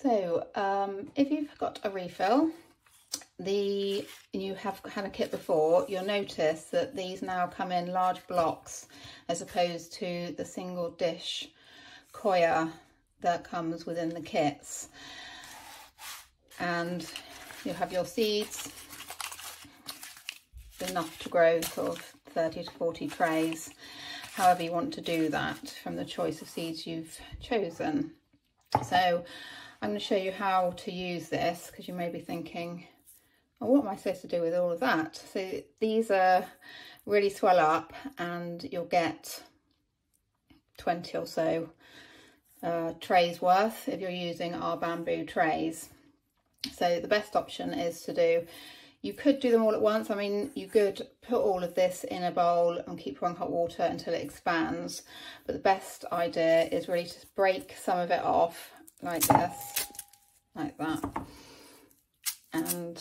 So if you've got a refill, you have had a kit before, you'll notice that these now come in large blocks as opposed to the single dish coir that comes within the kits. And you'll have your seeds, enough to grow sort of 30 to 40 trays, however you want to do that from the choice of seeds you've chosen. So I'm going to show you how to use this, because you may be thinking, oh, what am I supposed to do with all of that? So these really swell up, and you'll get 20 or so trays worth if you're using our bamboo trays. So the best option is to do, you could do them all at once. I mean, you could put all of this in a bowl and keep running hot water until it expands, but the best idea is really to break some of it off like this, like that, and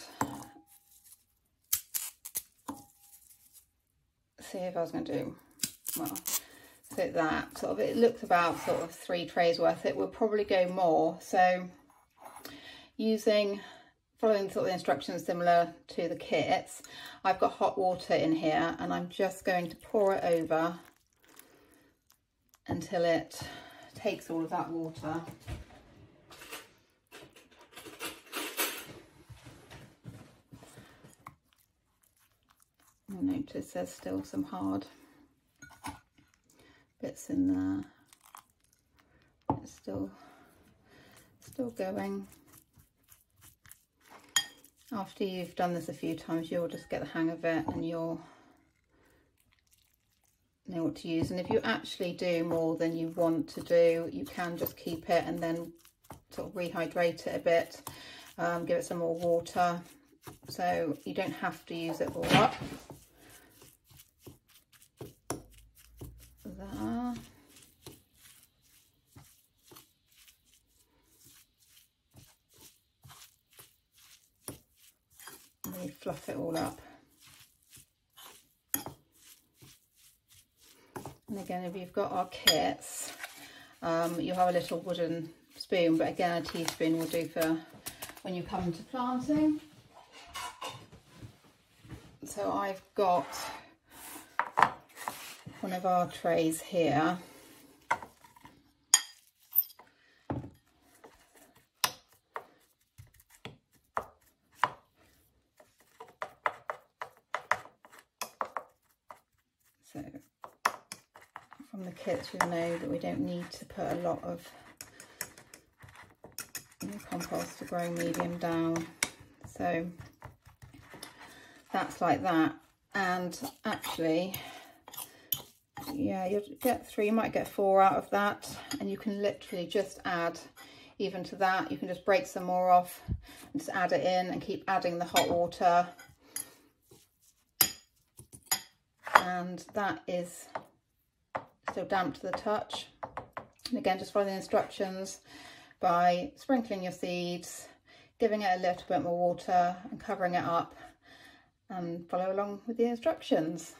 see if I was going to do, well, so that sort of, it looks about sort of 3 trays worth. It will probably go more. So following sort of the instructions similar to the kits, I've got hot water in here, and I'm just going to pour it over until it takes all of that water. You'll notice there's still some hard bits in there. It's still going. After you've done this a few times, you'll just get the hang of it, and you'll know what to use. And if you actually do more than you want to do, you can just keep it and then sort of rehydrate it a bit, give it some more water, so you don't have to use it all up. There. Really fluff it all up. And again, if you've got our kits, you'll have a little wooden spoon, but again, a teaspoon will do for when you come to planting. So I've got one of our trays here. So from the kits, you'll know that we don't need to put a lot of compost to grow medium down. So that's like that. And actually, yeah, you'll get 3, you might get 4 out of that, and you can literally just add even to that. You can just break some more off and just add it in and keep adding the hot water. And that is still damp to the touch. And again, just follow the instructions by sprinkling your seeds, giving it a little bit more water and covering it up, and follow along with the instructions.